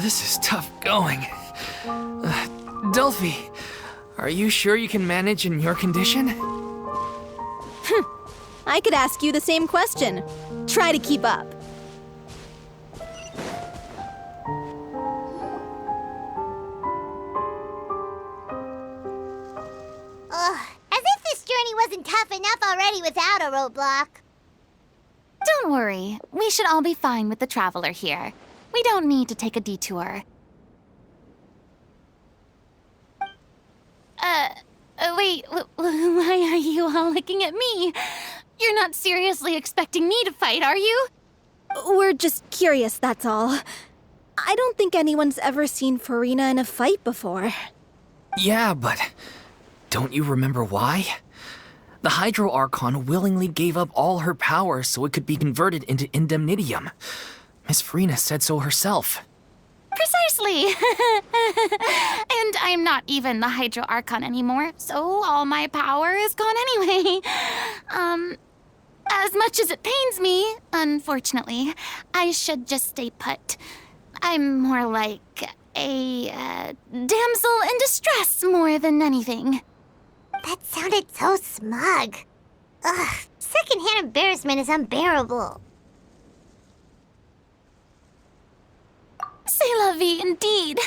This is tough going. Delphi, are you sure you can manage in your condition? I could ask you the same question. Try to keep up. As if this journey wasn't tough enough already without a roadblock. Don't worry. We should all be fine with the traveler here. We don't need to take a detour. Wait, why are you all looking at me? You're not seriously expecting me to fight, are you? We're just curious, that's all. I don't think anyone's ever seen Farina in a fight before. Yeah, but don't you remember why? The Hydro Archon willingly gave up all her power so it could be converted into indemnitium. Miss Farina said so herself. Precisely. And I'm not even the Hydro Archon anymore, so all my power is gone anyway. As much as it pains me, unfortunately, I should just stay put. I'm more like a damsel in distress more than anything. That sounded so smug. Ugh, secondhand embarrassment is unbearable. C'est la vie indeed.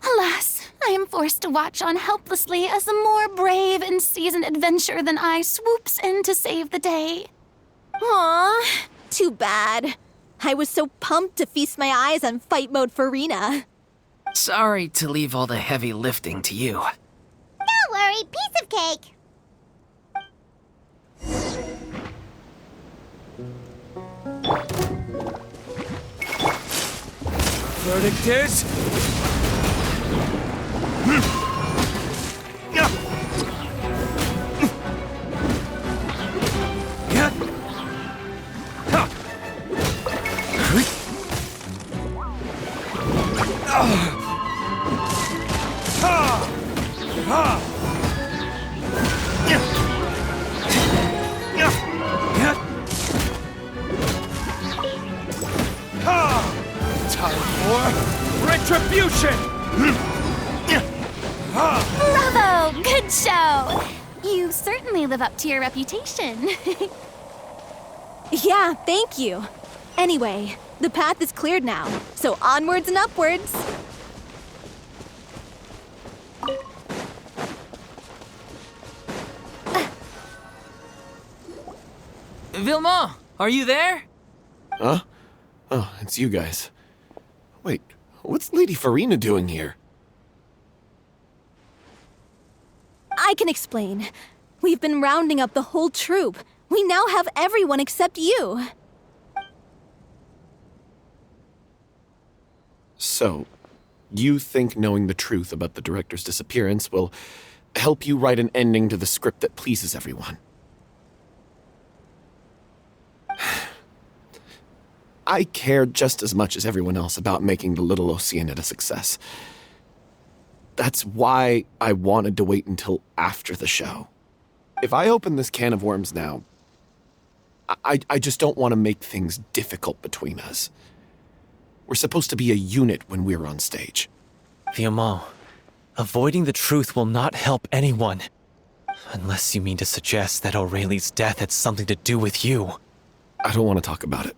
Alas, I am forced to watch on helplessly as a more brave and seasoned adventurer than I swoops in to save the day. Aw, too bad. I was so pumped to feast my eyes on fight mode Farina. Sorry to leave all the heavy lifting to you. Don't worry, piece of cake. Verdict is... Time for retribution! Bravo! Good show! You certainly live up to your reputation. Yeah, thank you. Anyway, the path is cleared now, so onwards and upwards. Vilma, are you there? Huh? Oh, it's you guys. Wait, what's Lady Farina doing here? I can explain. We've been rounding up the whole troop. We now have everyone except you. So, you think knowing the truth about the director's disappearance will help you write an ending to the script that pleases everyone? I care just as much as everyone else about making the Little Oceanid a success. That's why I wanted to wait until after the show. If I open this can of worms now, I just don't want to make things difficult between us. We're supposed to be a unit when we're on stage. Vilma, avoiding the truth will not help anyone. Unless you mean to suggest that Aurelie's death had something to do with you. I don't want to talk about it.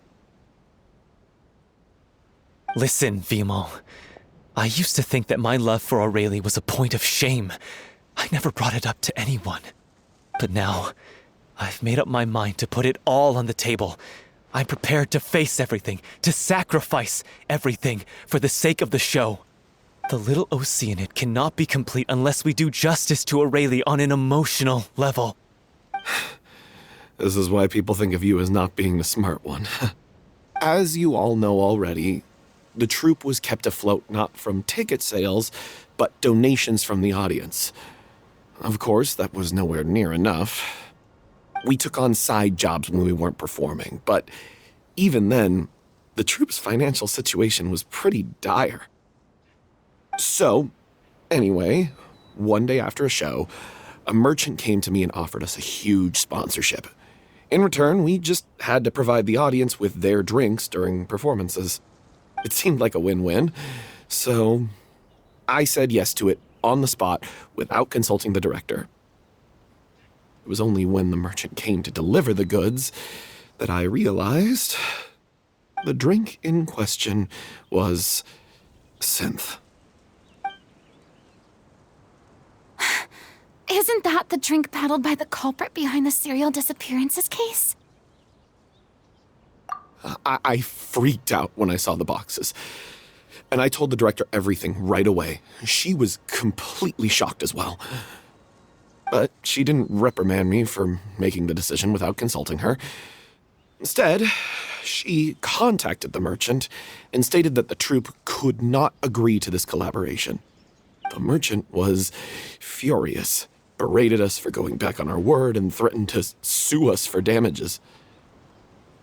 Listen, Vilma. I used to think that my love for Aurelie was a point of shame. I never brought it up to anyone. But now, I've made up my mind to put it all on the table. I'm prepared to face everything, to sacrifice everything for the sake of the show. The Little Oceanid cannot be complete unless we do justice to Aurelie on an emotional level. This is why people think of you as not being the smart one. As you all know already, the troupe was kept afloat not from ticket sales, but donations from the audience. Of course, that was nowhere near enough. We took on side jobs when we weren't performing, but even then, the troupe's financial situation was pretty dire. So, anyway, one day after a show, a merchant came to me and offered us a huge sponsorship. In return, we just had to provide the audience with their drinks during performances. It seemed like a win-win, So I said yes to it on the spot without consulting the director. It was only when the merchant came to deliver the goods that I realized the drink in question was synth. Isn't that the drink peddled by the culprit behind the serial disappearances case? I freaked out when I saw the boxes. And I told the director everything right away. She was completely shocked as well. But she didn't reprimand me for making the decision without consulting her. Instead, she contacted the merchant and stated that the troupe could not agree to this collaboration. The merchant was furious, berated us for going back on our word, and threatened to sue us for damages.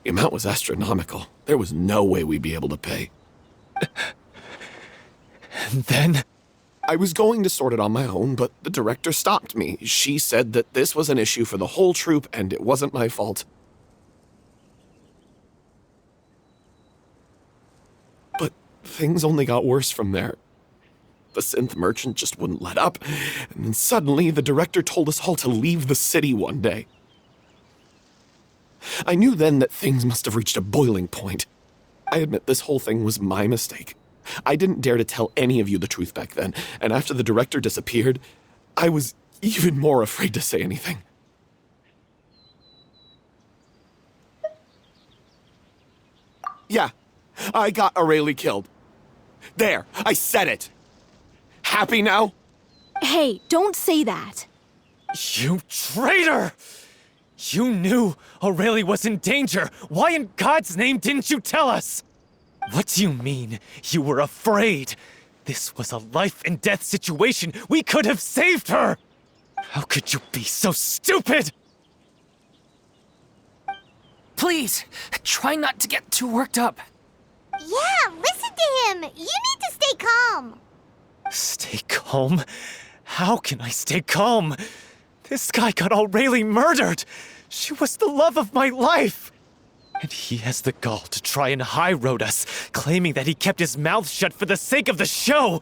The amount was astronomical. There was no way we'd be able to pay. And then? I was going to sort it on my own, but the director stopped me. She said that this was an issue for the whole troupe and it wasn't my fault. But things only got worse from there. The synth merchant just wouldn't let up, and then suddenly the director told us all to leave the city one day. I knew then that things must have reached a boiling point. I admit this whole thing was my mistake. I didn't dare to tell any of you the truth back then, and after the director disappeared, I was even more afraid to say anything. Yeah, I got Aurelie killed. There, I said it. Happy now? Hey, don't say that. You traitor! You knew Aurelie was in danger. Why in God's name didn't you tell us? What do you mean, you were afraid? This was a life and death situation. We could have saved her! How could you be so stupid? Please, try not to get too worked up. Yeah, listen to him. You need to stay calm. Stay calm? How can I stay calm? This guy got Aurelie murdered! She was the love of my life! And he has the gall to try and high-road us, claiming that he kept his mouth shut for the sake of the show!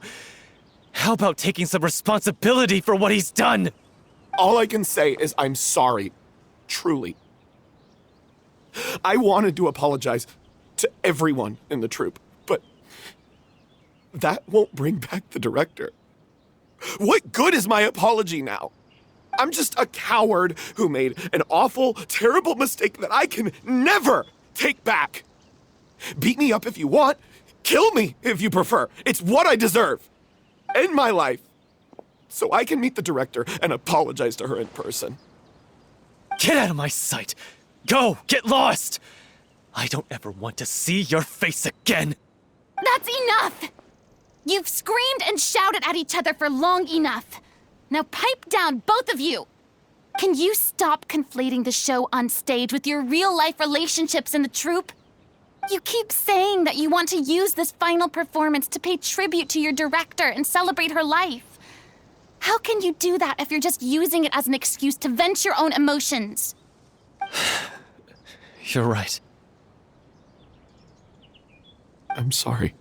How about taking some responsibility for what he's done? All I can say is I'm sorry. Truly. I wanted to apologize to everyone in the troupe, but that won't bring back the director. What good is my apology now? I'm just a coward who made an awful, terrible mistake that I can never take back. Beat me up if you want. Kill me if you prefer. It's what I deserve. End my life. So I can meet the director and apologize to her in person. Get out of my sight! Go! Get lost! I don't ever want to see your face again! That's enough! You've screamed and shouted at each other for long enough. Now pipe down, both of you! Can you stop conflating the show on stage with your real-life relationships in the troupe? You keep saying that you want to use this final performance to pay tribute to your director and celebrate her life. How can you do that if you're just using it as an excuse to vent your own emotions? You're right. I'm sorry.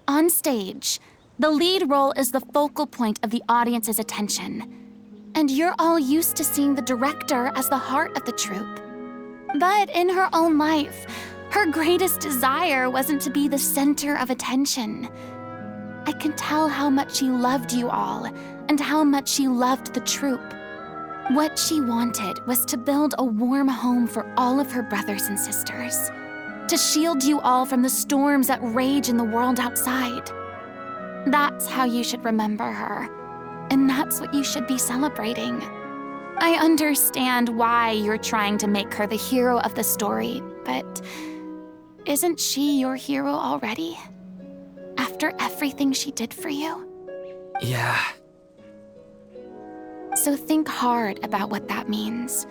On stage, the lead role is the focal point of the audience's attention. And you're all used to seeing the director as the heart of the troupe. But in her own life, her greatest desire wasn't to be the center of attention. I can tell how much she loved you all, and how much she loved the troupe. What she wanted was to build a warm home for all of her brothers and sisters. To shield you all from the storms that rage in the world outside. That's how you should remember her. And that's what you should be celebrating. I understand why you're trying to make her the hero of the story, but isn't she your hero already? After everything she did for you? Yeah. So think hard about what that means.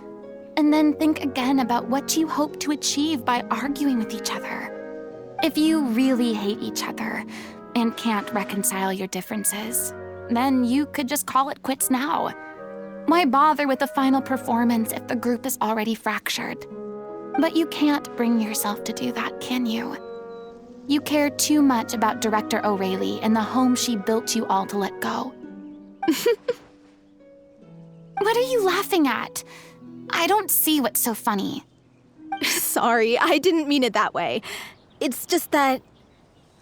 And then think again about what you hope to achieve by arguing with each other. If you really hate each other and can't reconcile your differences, then you could just call it quits now. Why bother with the final performance if the group is already fractured? But you can't bring yourself to do that, can you? You care too much about Director O'Reilly and the home she built you all to let go. What are you laughing at? I don't see what's so funny. Sorry, I didn't mean it that way. It's just that,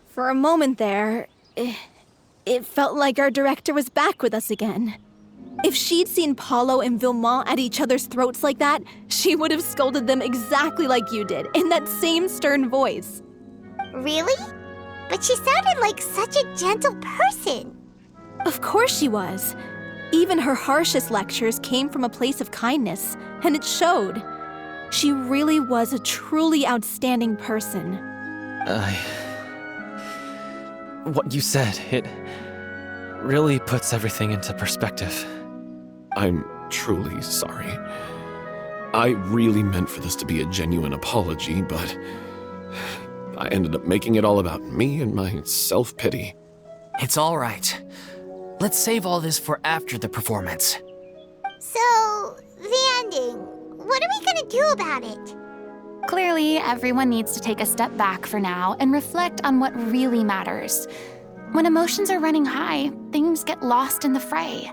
for a moment there, it felt like our director was back with us again. If she'd seen Paulo and Villemont at each other's throats like that, she would have scolded them exactly like you did, in that same stern voice. Really? But she sounded like such a gentle person. Of course she was. Even her harshest lectures came from a place of kindness, and it showed. She really was a truly outstanding person. What you said, it really puts everything into perspective. I'm truly sorry. I really meant for this to be a genuine apology, but I ended up making it all about me and my self-pity. It's all right. Let's save all this for after the performance. So, the ending. What are we gonna do about it? Clearly, everyone needs to take a step back for now and reflect on what really matters. When emotions are running high, things get lost in the fray.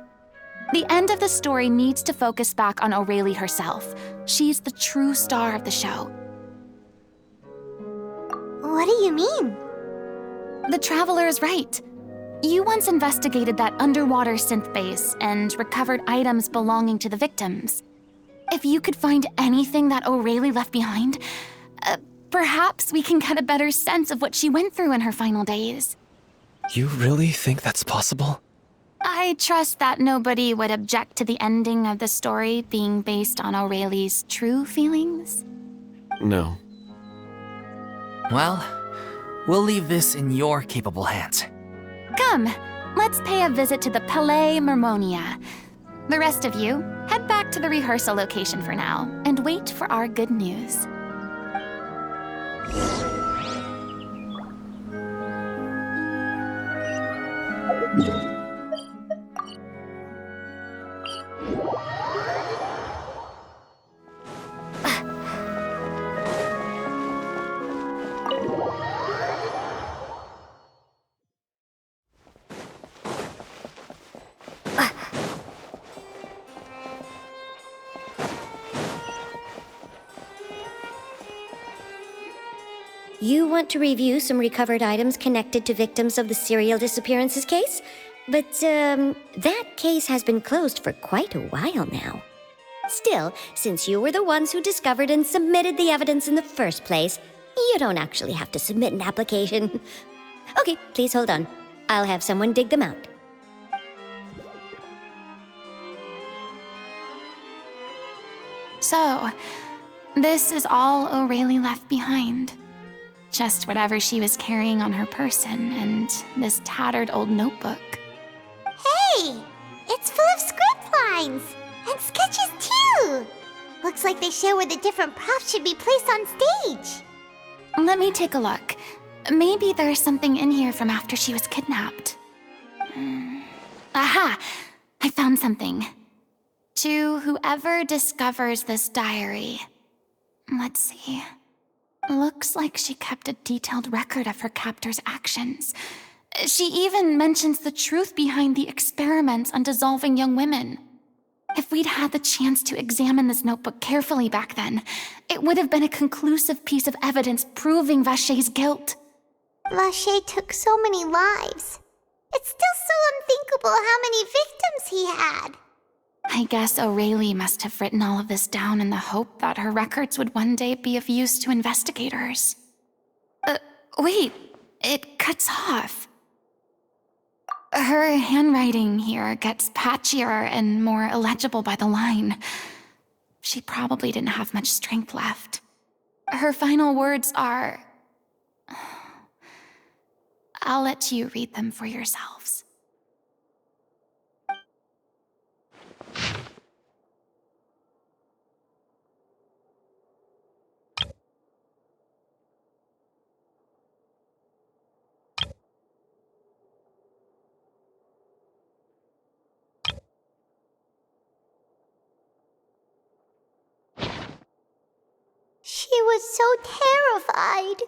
The end of the story needs to focus back on O'Reilly herself. She's the true star of the show. What do you mean? The Traveler is right. You once investigated that underwater synth base and recovered items belonging to the victims. If you could find anything that O'Reilly left behind, perhaps we can get a better sense of what she went through in her final days. You really think that's possible? I trust that nobody would object to the ending of the story being based on O'Reilly's true feelings. No. Well, we'll leave this in your capable hands. Come, let's pay a visit to the Palais Mermonia. The rest of you, head back to the rehearsal location for now and wait for our good news. You want to review some recovered items connected to victims of the serial disappearances case? But, that case has been closed for quite a while now. Still, since you were the ones who discovered and submitted the evidence in the first place, you don't actually have to submit an application. Okay, please hold on. I'll have someone dig them out. So, this is all O'Reilly left behind. Just whatever she was carrying on her person and this tattered old notebook. Hey! It's full of script lines! And sketches too! Looks like they show where the different props should be placed on stage. Let me take a look. Maybe there's something in here from after she was kidnapped. Aha! I found something. To whoever discovers this diary. Let's see. Looks like she kept a detailed record of her captor's actions. She even mentions the truth behind the experiments on dissolving young women. If we'd had the chance to examine this notebook carefully back then, it would have been a conclusive piece of evidence proving Vacher's guilt. Vacher took so many lives. It's still so unthinkable how many victims he had. I guess O'Reilly must have written all of this down in the hope that her records would one day be of use to investigators. Wait, it cuts off. Her handwriting here gets patchier and more illegible by the line. She probably didn't have much strength left. Her final words are... I'll let you read them for yourselves. She was so terrified.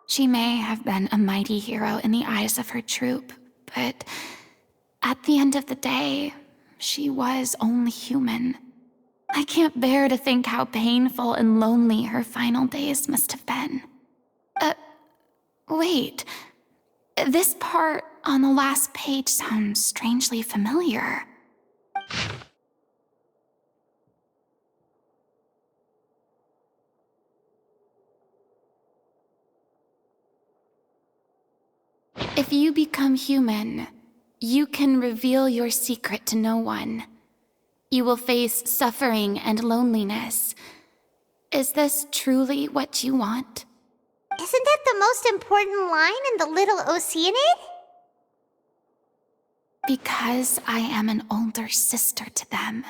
She may have been a mighty hero in the eyes of her troop, but at the end of the day, she was only human. I can't bear to think how painful and lonely her final days must have been. Wait. This part on the last page sounds strangely familiar. If you become human, you can reveal your secret to no one. You will face suffering and loneliness. Is this truly what you want? Isn't that the most important line in the Little Oceanid? Because I am an older sister to them.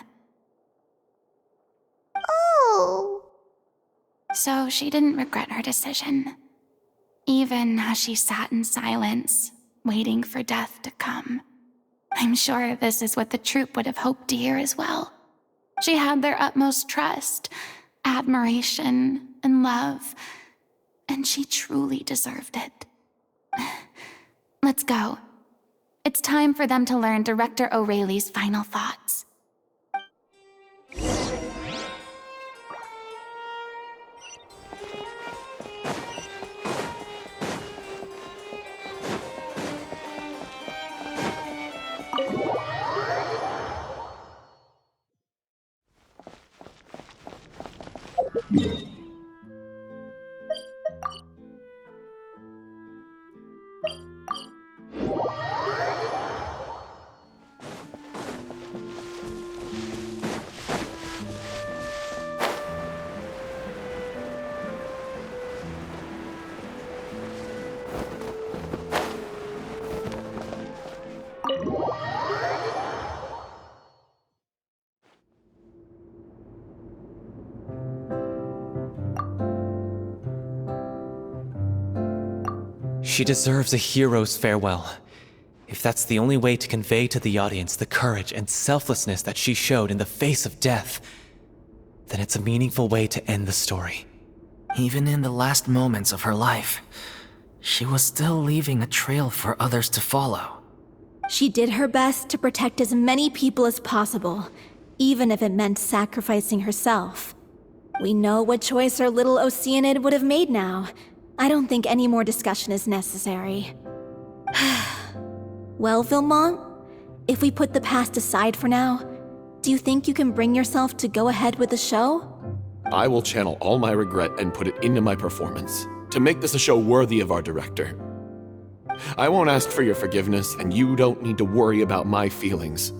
Oh. So she didn't regret her decision, even as she sat in silence, waiting for death to come. I'm sure this is what the troupe would have hoped to hear as well. She had their utmost trust, admiration, and love, and she truly deserved it. Let's go. It's time for them to learn Director O'Reilly's final thoughts. She deserves a hero's farewell. If that's the only way to convey to the audience the courage and selflessness that she showed in the face of death, then it's a meaningful way to end the story. Even in the last moments of her life, she was still leaving a trail for others to follow. She did her best to protect as many people as possible, even if it meant sacrificing herself. We know what choice our little Oceanid would have made now. I don't think any more discussion is necessary. Well, Vilmont, if we put the past aside for now, do you think you can bring yourself to go ahead with the show? I will channel all my regret and put it into my performance, to make this a show worthy of our director. I won't ask for your forgiveness, and you don't need to worry about my feelings.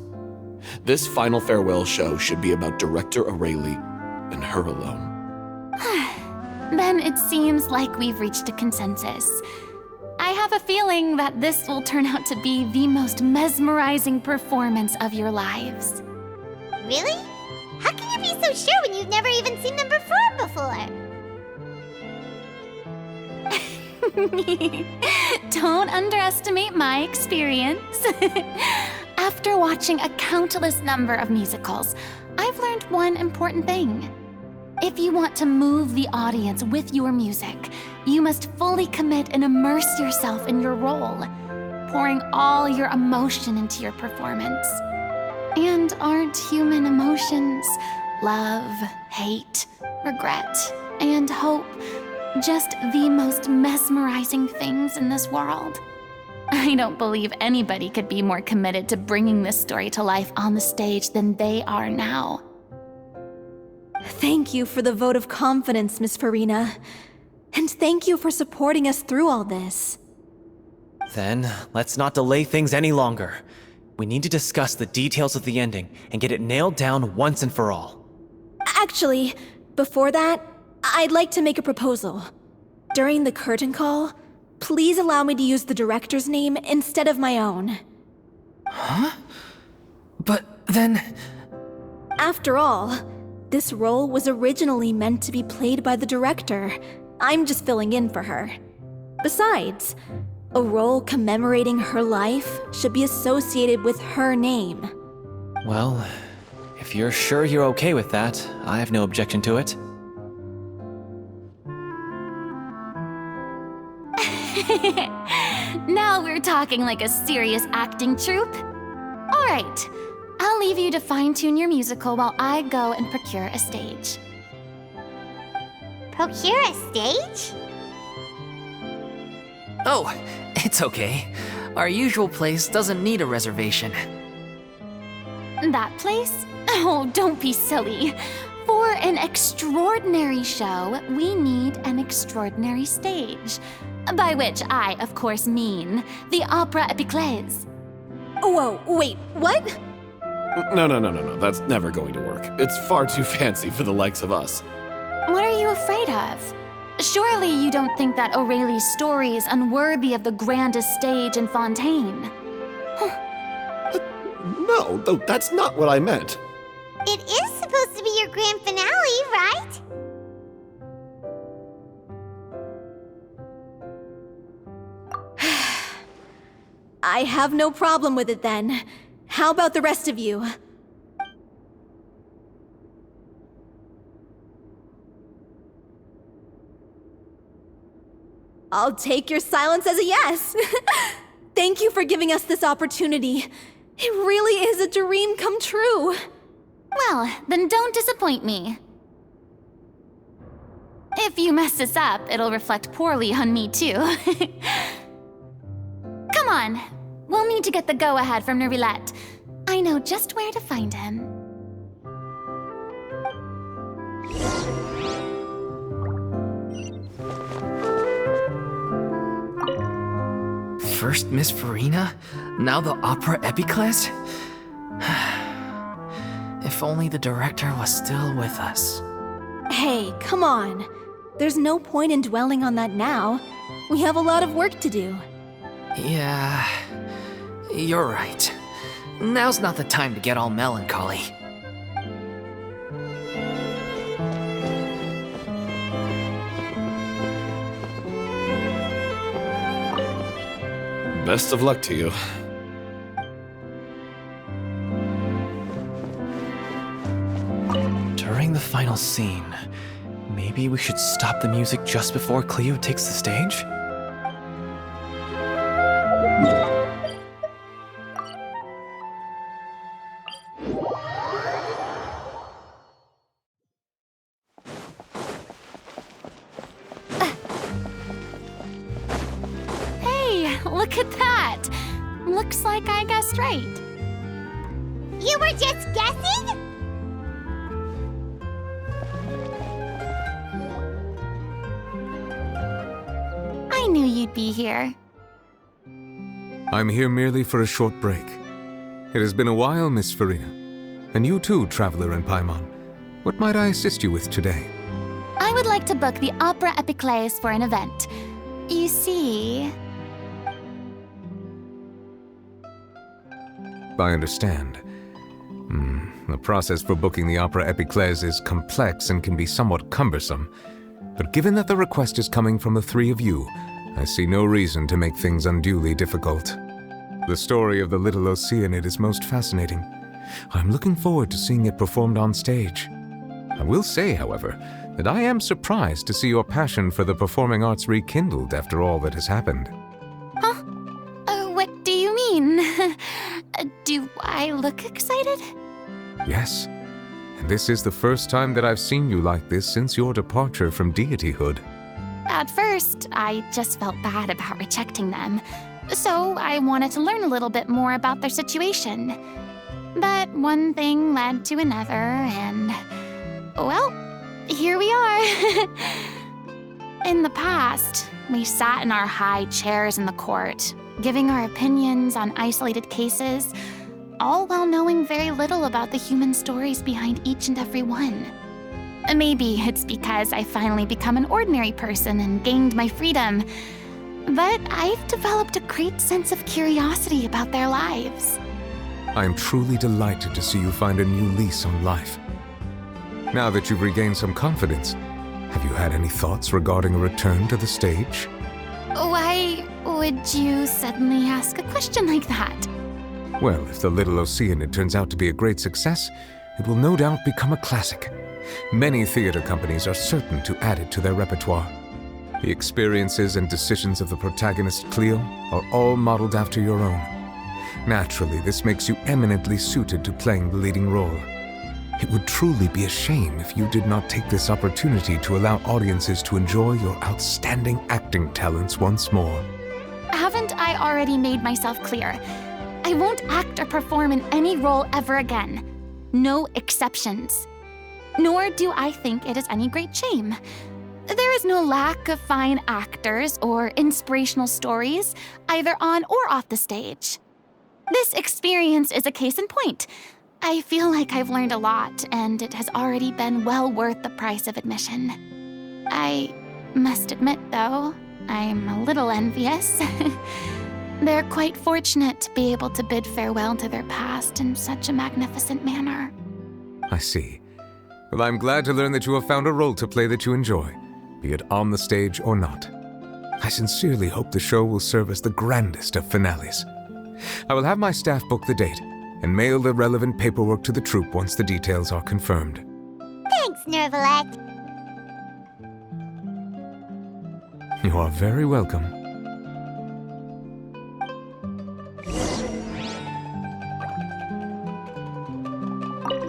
This final farewell show should be about Director O'Reilly and her alone. Then it seems like we've reached a consensus. I have a feeling that this will turn out to be the most mesmerizing performance of your lives. Really? How can you be so sure when you've never even seen them perform before? Don't underestimate my experience. After watching a countless number of musicals, I've learned one important thing. If you want to move the audience with your music, you must fully commit and immerse yourself in your role, pouring all your emotion into your performance. And aren't human emotions, love, hate, regret, and hope, just the most mesmerizing things in this world? I don't believe anybody could be more committed to bringing this story to life on the stage than they are now. Thank you for the vote of confidence, Miss Farina. And thank you for supporting us through all this. Then, let's not delay things any longer. We need to discuss the details of the ending and get it nailed down once and for all. Actually, before that, I'd like to make a proposal. During the curtain call, please allow me to use the director's name instead of my own. Huh? But then... After all, this role was originally meant to be played by the director. I'm just filling in for her. Besides, a role commemorating her life should be associated with her name. Well, if you're sure you're okay with that, I have no objection to it. Now we're talking like a serious acting troupe. All right, I'll leave you to fine-tune your musical while I go and procure a stage. Procure a stage? Oh, it's okay. Our usual place doesn't need a reservation. That place? Oh, don't be silly. For an extraordinary show, we need an extraordinary stage. By which I, of course, mean the Opera Epiclese. Whoa, wait, what? No. That's never going to work. It's far too fancy for the likes of us. What are you afraid of? Surely you don't think that Aurelie's story is unworthy of the grandest stage in Fontaine. No, that's not what I meant. It is supposed to be your grand finale, right? I have no problem with it then. How about the rest of you? I'll take your silence as a yes. Thank you for giving us this opportunity. It really is a dream come true. Well, then don't disappoint me. If you mess this up, it'll reflect poorly on me too. Come on, we'll need to get the go-ahead from Nerilette. I know just where to find him. First Miss Farina, now the Opera Epiclese? If only the director was still with us. Hey, come on. There's no point in dwelling on that now. We have a lot of work to do. Yeah, you're right. Now's not the time to get all melancholy. Best of luck to you. During the final scene, maybe we should stop the music just before Cleo takes the stage? Hey, look at that! Looks like I guessed right. You were just guessing? I knew you'd be here. I'm here merely for a short break. It has been a while, Miss Farina. And you too, Traveler in Paimon. What might I assist you with today? I would like to book the Opera Epiclese for an event. You see... I understand. The process for booking the Opera Epiclese is complex and can be somewhat cumbersome. But given that the request is coming from the three of you, I see no reason to make things unduly difficult. The story of the little Oceanid is most fascinating. I'm looking forward to seeing it performed on stage. I will say, however, that I am surprised to see your passion for the performing arts rekindled after all that has happened. Huh? What do you mean? Do I look excited? Yes, and this is the first time that I've seen you like this since your departure from deityhood. At first, I just felt bad about rejecting them, so I wanted to learn a little bit more about their situation. But one thing led to another, and... well, here we are. In the past, we sat in our high chairs in the court, giving our opinions on isolated cases, all while knowing very little about the human stories behind each and every one. Maybe it's because I finally become an ordinary person and gained my freedom, but I've developed a great sense of curiosity about their lives. I am truly delighted to see you find a new lease on life. Now that you've regained some confidence, have you had any thoughts regarding a return to the stage? Why would you suddenly ask a question like that? Well, if the Little Oceanid turns out to be a great success, it will no doubt become a classic. Many theater companies are certain to add it to their repertoire. The experiences and decisions of the protagonist, Cleo, are all modeled after your own. Naturally, this makes you eminently suited to playing the leading role. It would truly be a shame if you did not take this opportunity to allow audiences to enjoy your outstanding acting talents once more. Haven't I already made myself clear? I won't act or perform in any role ever again. No exceptions. Nor do I think it is any great shame. There is no lack of fine actors or inspirational stories, either on or off the stage. This experience is a case in point. I feel like I've learned a lot, and it has already been well worth the price of admission. I must admit, though, I'm a little envious. They're quite fortunate to be able to bid farewell to their past in such a magnificent manner. I see. Well, I'm glad to learn that you have found a role to play that you enjoy, be it on the stage or not. I sincerely hope the show will serve as the grandest of finales. I will have my staff book the date and mail the relevant paperwork to the troupe once the details are confirmed. Thanks, Nervalette. You are very welcome.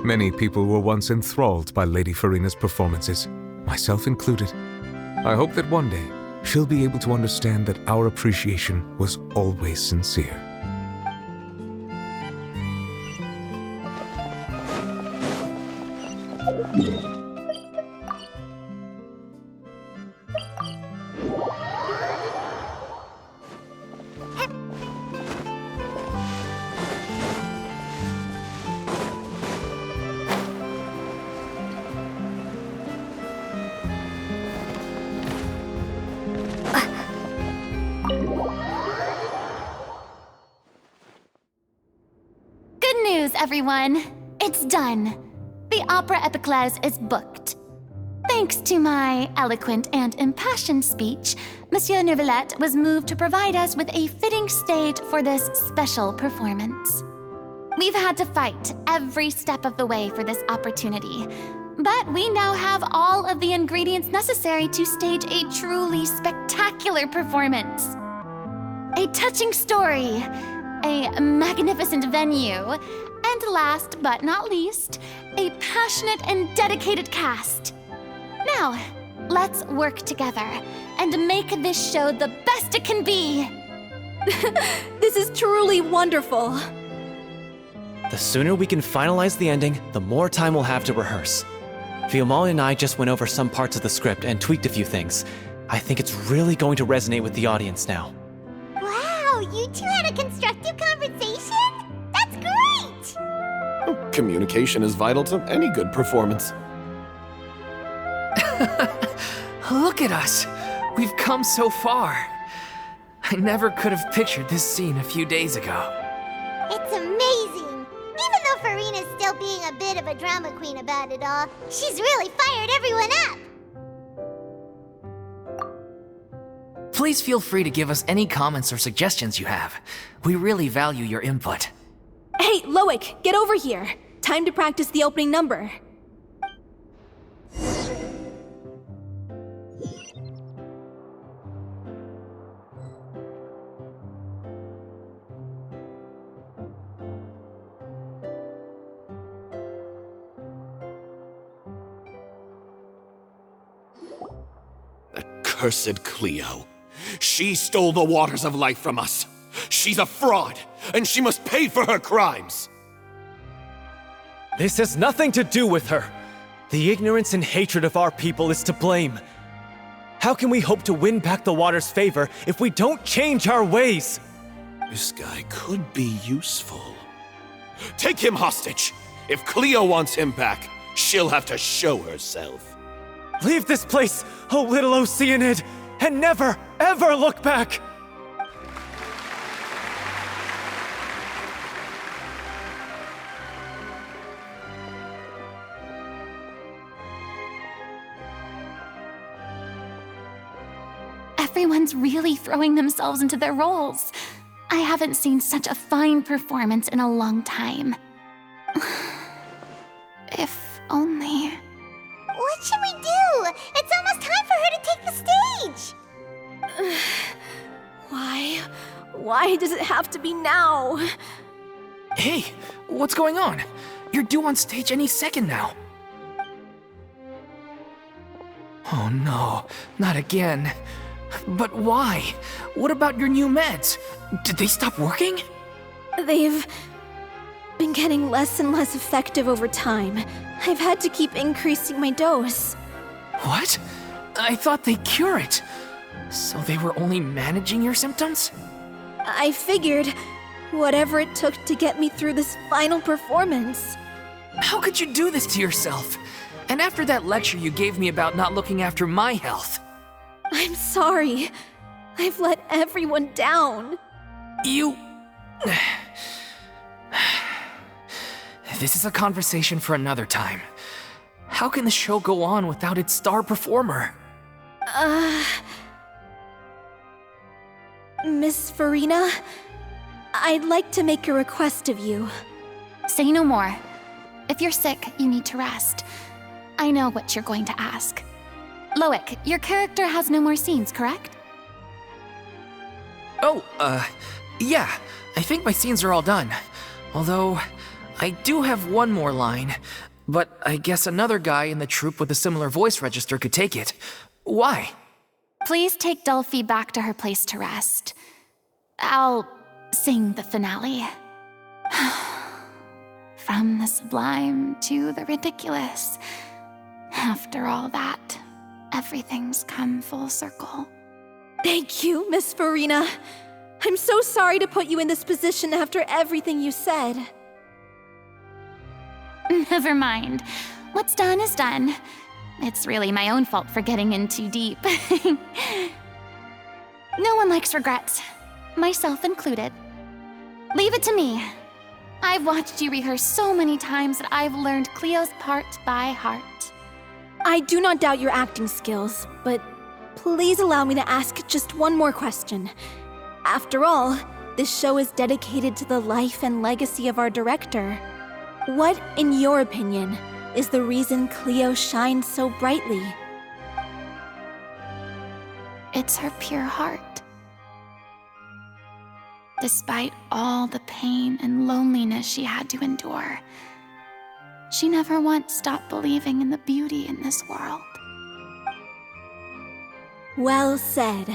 Many people were once enthralled by Lady Farina's performances, myself included. I hope that one day she'll be able to understand that our appreciation was always sincere. Everyone, it's done. The opera epiclese is booked. Thanks to my eloquent and impassioned speech, Monsieur Nervalette was moved to provide us with a fitting stage for this special performance. We've had to fight every step of the way for this opportunity, but we now have all of the ingredients necessary to stage a truly spectacular performance. A touching story, a magnificent venue, and last but not least, a passionate and dedicated cast. Now, let's work together and make this show the best it can be. This is truly wonderful. The sooner we can finalize the ending, the more time we'll have to rehearse. Fiamma and I just went over some parts of the script and tweaked a few things. I think it's really going to resonate with the audience now. Wow, you two had a constructive conversation? That's great! Communication is vital to any good performance. Look at us! We've come so far. I never could have pictured this scene a few days ago. It's amazing! Even though Farina's still being a bit of a drama queen about it all, she's really fired everyone up! Please feel free to give us any comments or suggestions you have. We really value your input. Hey, Loic, get over here. Time to practice the opening number. Accursed Cleo. She stole the waters of life from us. She's a fraud, and she must pay for her crimes. This has nothing to do with her. The ignorance and hatred of our people is to blame. How can we hope to win back the water's favor if we don't change our ways? This guy could be useful. Take him hostage. If Cleo wants him back, she'll have to show herself. Leave this place, O little Oceanid, and never, ever look back! Everyone's really throwing themselves into their roles. I haven't seen such a fine performance in a long time. If only... What should we do? It's almost time for her to take the stage! Why does it have to be now? Hey, what's going on? You're due on stage any second now. Oh no, not again. But why? What about your new meds? Did they stop working? They've been getting less and less effective over time. I've had to keep increasing my dose. What? I thought they cure it. So they were only managing your symptoms? I figured whatever it took to get me through this final performance. How could you do this to yourself? And after that lecture you gave me about not looking after my health. I'm sorry. I've let everyone down. You... This is a conversation for another time. How can the show go on without its star performer? Miss Farina, I'd like to make a request of you. Say no more. If you're sick, you need to rest. I know what you're going to ask. Loic, your character has no more scenes, correct? Oh, yeah. I think my scenes are all done. Although, I do have one more line. But I guess another guy in the troupe with a similar voice register could take it. Why? Please take Delphi back to her place to rest. I'll sing the finale. From the sublime to the ridiculous. After all that, everything's come full circle. Thank you, Miss Farina. I'm so sorry to put you in this position after everything you said. Never mind. What's done is done. It's really my own fault for getting in too deep. No one likes regrets, myself included. Leave it to me. I've watched you rehearse so many times that I've learned Cleo's part by heart. I do not doubt your acting skills, but please allow me to ask just one more question. After all, this show is dedicated to the life and legacy of our director. What, in your opinion, is the reason Cleo shines so brightly? It's her pure heart. Despite all the pain and loneliness she had to endure, she never once stopped believing in the beauty in this world. Well said.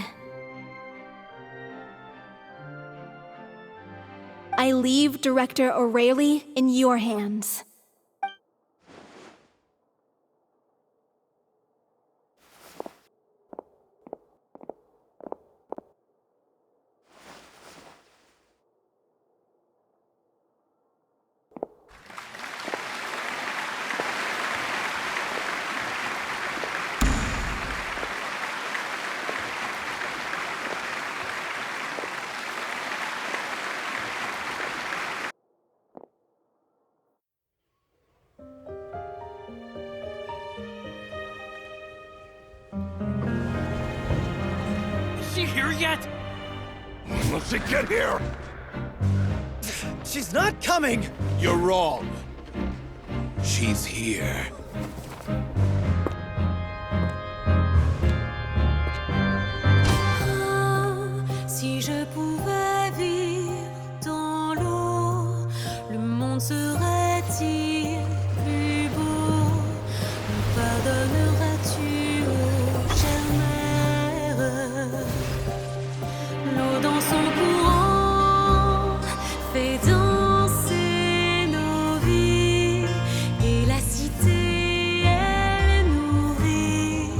I leave Director O'Reilly in your hands. Yet? Let's get here! She's not coming! You're wrong. She's here. Si je pouvais vivre dans l'eau, le monde serait-il plus beau? Me pardonneras-tu, ô chère mère? L'eau dans son courant fait danser nos vies, et la cité elle nourrit,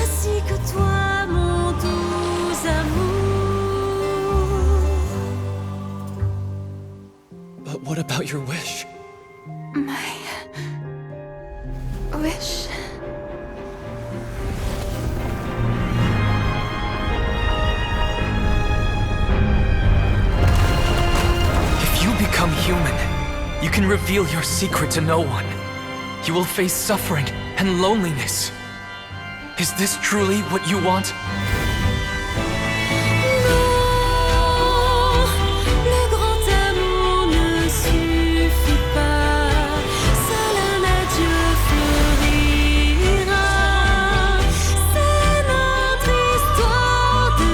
ainsi que toi mon doux amour. But what about your wish? My wish. If you become human, you can reveal your secret to no one. You will face suffering and loneliness. Is this truly what you want? Le grand amour ne suffit pas, seul un adieu fleurira. C'est notre histoire de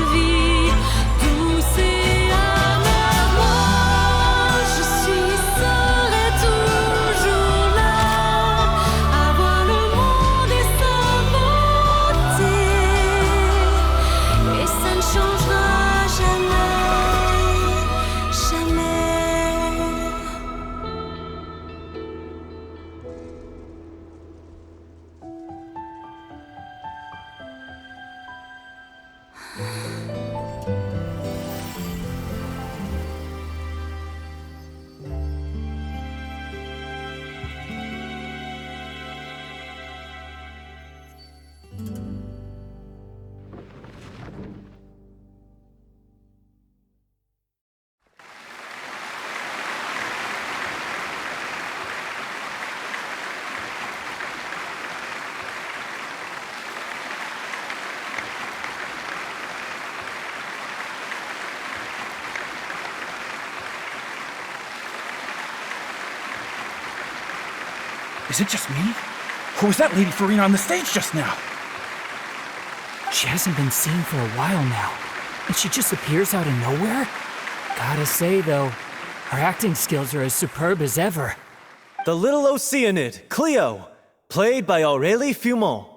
Is it just me? Or was that Lady Farina on the stage just now? She hasn't been seen for a while now, and she just appears out of nowhere? Gotta say, though, her acting skills are as superb as ever. The Little Oceanid, Cleo, played by Aurélie Fumont.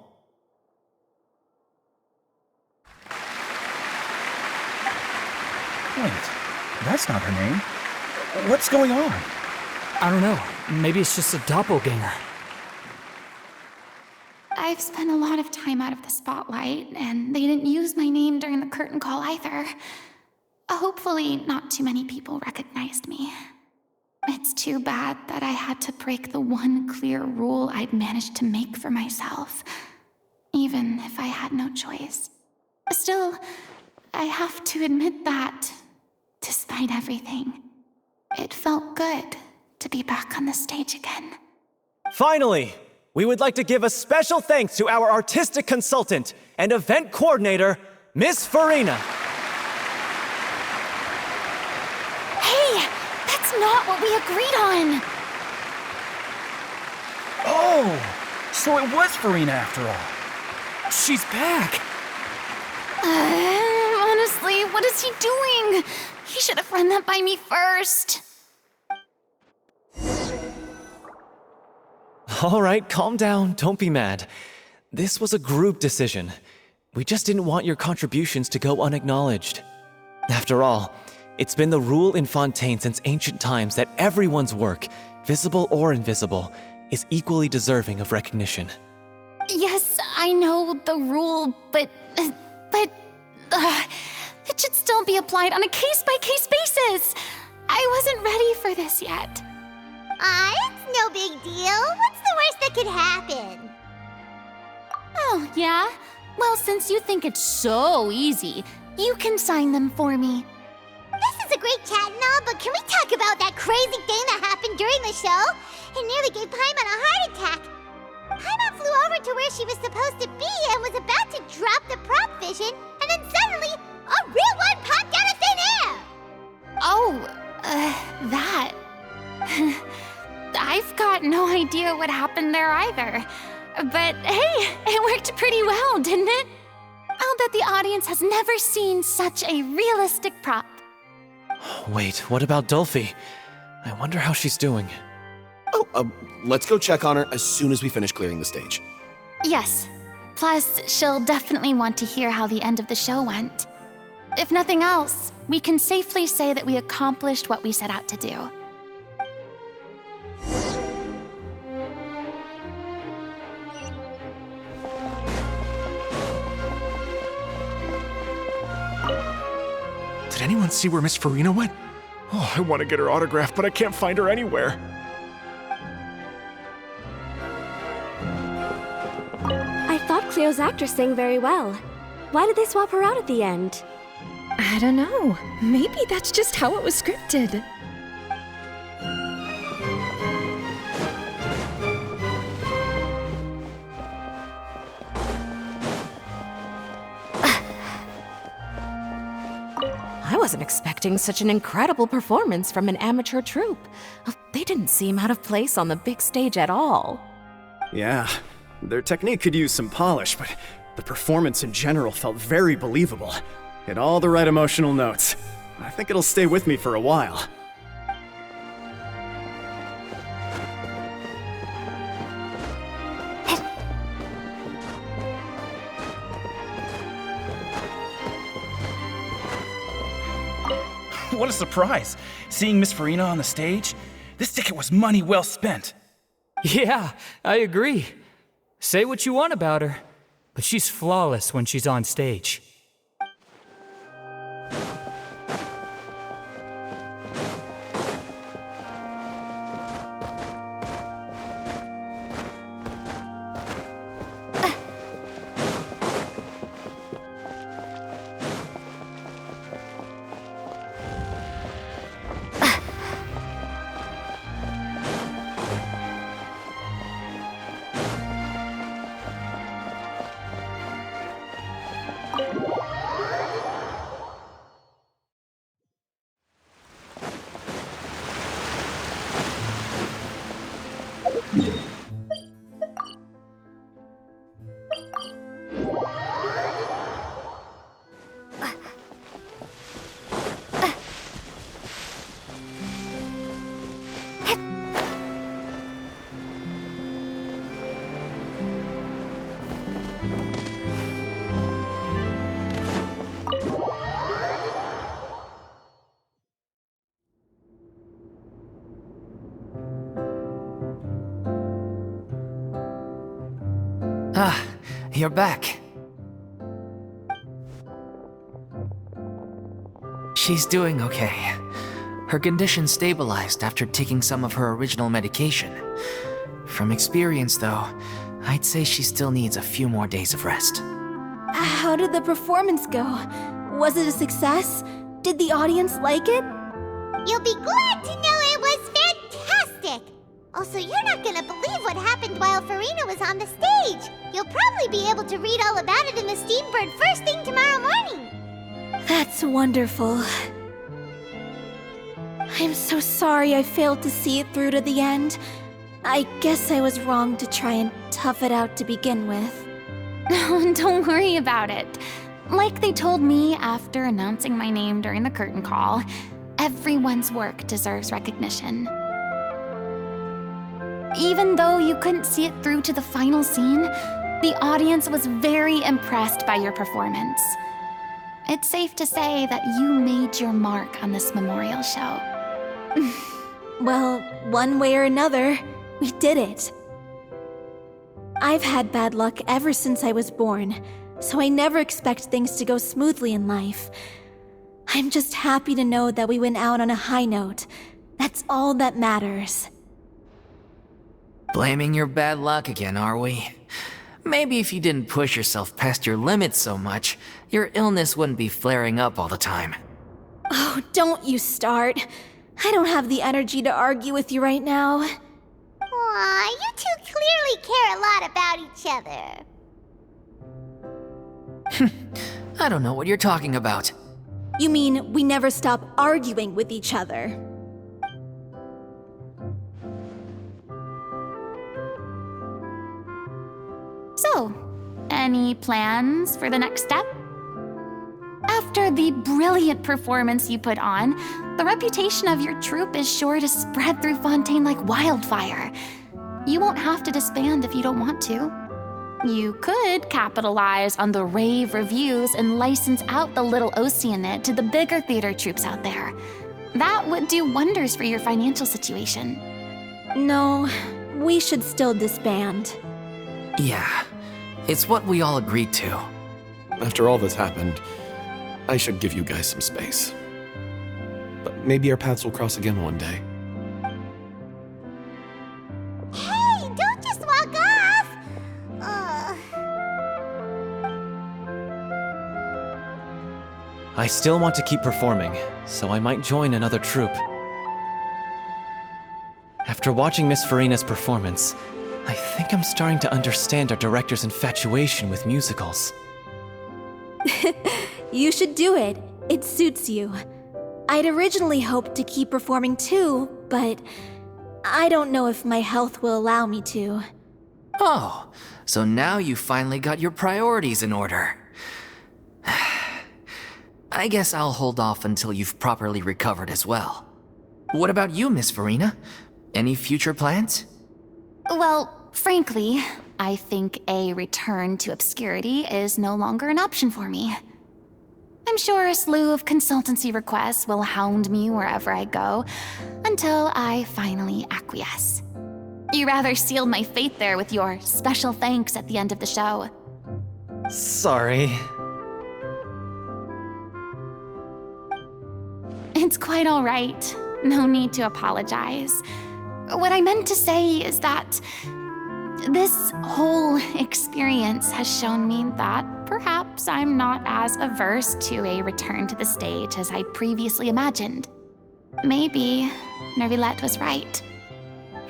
Wait, that's not her name. What's going on? I don't know. Maybe it's just a doppelganger. I've spent a lot of time out of the spotlight, and they didn't use my name during the curtain call either. Hopefully, not too many people recognized me. It's too bad that I had to break the one clear rule I'd managed to make for myself, even if I had no choice. Still, I have to admit that, despite everything, it felt good to be back on the stage again. Finally, we would like to give a special thanks to our artistic consultant and event coordinator, Miss Farina. Hey, that's not what we agreed on! Oh, so it was Farina after all. She's back! Honestly, what is he doing? He should have run that by me first. All right, calm down, don't be mad. This was a group decision. We just didn't want your contributions to go unacknowledged. After all, it's been the rule in Fontaine since ancient times that everyone's work, visible or invisible, is equally deserving of recognition. Yes, I know the rule, but it should still be applied on a case-by-case basis. I wasn't ready for this yet. It's no big deal. What's the worst that could happen? Oh, yeah? Well, since you think it's so easy, you can sign them for me. This is a great chat and all, but can we talk about that crazy thing that happened during the show? It nearly gave Paimon a heart attack. Paimon flew over to where she was supposed to be and was about to drop the prop vision, and then suddenly, a real one popped out of thin air! Oh, that. I've got no idea what happened there either. But hey, it worked pretty well, didn't it? I'll bet the audience has never seen such a realistic prop. Wait, what about Dolphy? I wonder how she's doing. Oh, let's go check on her as soon as we finish clearing the stage. Yes. Plus, she'll definitely want to hear how the end of the show went. If nothing else, we can safely say that we accomplished what we set out to do. Did anyone see where Miss Farina went? Oh, I want to get her autograph, but I can't find her anywhere. I thought Cleo's actor sang very well. Why did they swap her out at the end? I don't know. Maybe that's just how it was scripted. I wasn't expecting such an incredible performance from an amateur troupe. They didn't seem out of place on the big stage at all. Yeah, their technique could use some polish, but the performance in general felt very believable. Hit all the right emotional notes. I think it'll stay with me for a while. What a surprise! Seeing Miss Farina on the stage? This ticket was money well spent. Yeah, I agree. Say what you want about her, but she's flawless when she's on stage. Ah, you're back. She's doing okay. Her condition stabilized after taking some of her original medication. From experience, though, I'd say she still needs a few more days of rest. How did the performance go? Was it a success? Did the audience like it? You'll be glad to know it was fantastic! Also, you're not gonna believe what happened while Farina was on the stage. You'll probably be able to read all about it in the Steambird first thing tomorrow morning. That's wonderful. I'm so sorry I failed to see it through to the end. I guess I was wrong to try and tough it out to begin with. Don't worry about it. Like they told me after announcing my name during the curtain call, everyone's work deserves recognition. Even though you couldn't see it through to the final scene, the audience was very impressed by your performance. It's safe to say that you made your mark on this memorial show. Well, one way or another, we did it. I've had bad luck ever since I was born, so I never expect things to go smoothly in life. I'm just happy to know that we went out on a high note. That's all that matters. Blaming your bad luck again, are we? Maybe if you didn't push yourself past your limits so much, your illness wouldn't be flaring up all the time. Oh, don't you start. I don't have the energy to argue with you right now. Aw, you two clearly care a lot about each other. I don't know what you're talking about. You mean we never stop arguing with each other? So, any plans for the next step? After the brilliant performance you put on, the reputation of your troupe is sure to spread through Fontaine like wildfire. You won't have to disband if you don't want to. You could capitalize on the rave reviews and license out the little Oceanid to the bigger theater troupes out there. That would do wonders for your financial situation. No, we should still disband. Yeah, it's what we all agreed to. After all that's happened, I should give you guys some space. But maybe our paths will cross again one day. Hey, don't just walk off! I still want to keep performing, so I might join another troupe. After watching Miss Farina's performance, I think I'm starting to understand our director's infatuation with musicals. You should do it. It suits you. I'd originally hoped to keep performing too, but I don't know if my health will allow me to. Oh, so now you finally got your priorities in order. I guess I'll hold off until you've properly recovered as well. What about you, Miss Farina? Any future plans? Well, frankly, I think a return to obscurity is no longer an option for me. I'm sure a slew of consultancy requests will hound me wherever I go, until I finally acquiesce. You rather sealed my fate there with your special thanks at the end of the show. Sorry. It's quite all right. No need to apologize. What I meant to say is that this whole experience has shown me that perhaps I'm not as averse to a return to the stage as I previously imagined. Maybe Nervilette was right.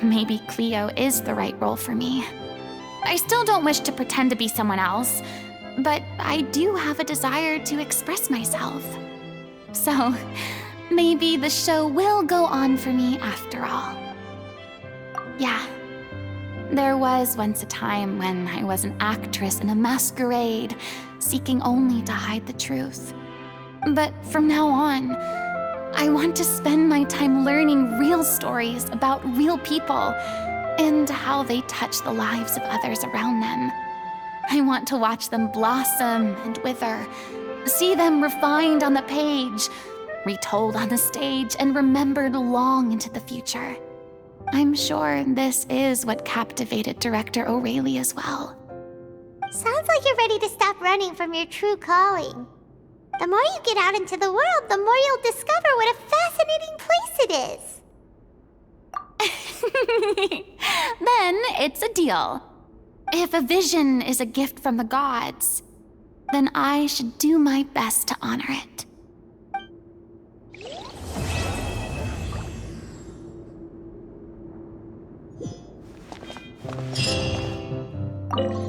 Maybe Cleo is the right role for me. I still don't wish to pretend to be someone else, but I do have a desire to express myself. So, maybe the show will go on for me after all. Yeah. There was once a time when I was an actress in a masquerade, seeking only to hide the truth. But from now on, I want to spend my time learning real stories about real people and how they touch the lives of others around them. I want to watch them blossom and wither, see them refined on the page, retold on the stage, and remembered long into the future. I'm sure this is what captivated director O'Reilly as well. Sounds like you're ready to stop running from your true calling. The more you get out into the world, the more you'll discover what a fascinating place it is. Then it's a deal. If a vision is a gift from the gods, then I should do my best to honor it.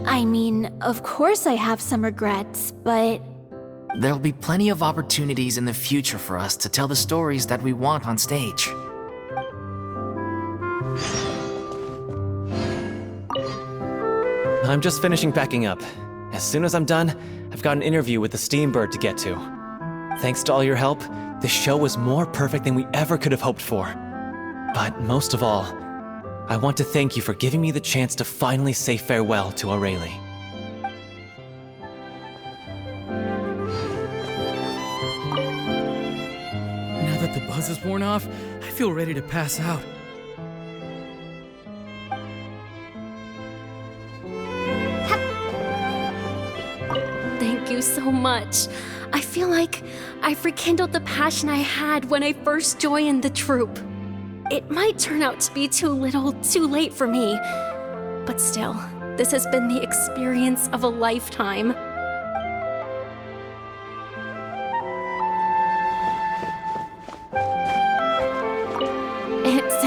I mean, of course I have some regrets, but There'll be plenty of opportunities in the future for us to tell the stories that we want on stage. I'm just finishing packing up. As soon as I'm done, I've got an interview with the Steambird to get to. Thanks to all your help, this show was more perfect than we ever could have hoped for. But most of all, I want to thank you for giving me the chance to finally say farewell to Aurelie. Now that the buzz is worn off, I feel ready to pass out. Thank you so much. I feel like I've rekindled the passion I had when I first joined the troupe. It might turn out to be too little, too late for me. But still, this has been the experience of a lifetime. It's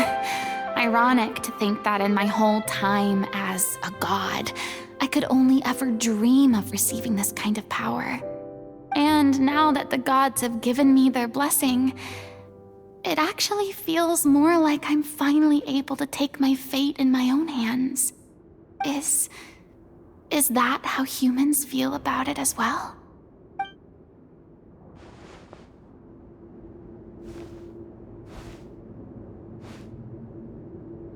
ironic to think that in my whole time as a god, I could only ever dream of receiving this kind of power. And now that the gods have given me their blessing, it actually feels more like I'm finally able to take my fate in my own hands. Is that how humans feel about it as well?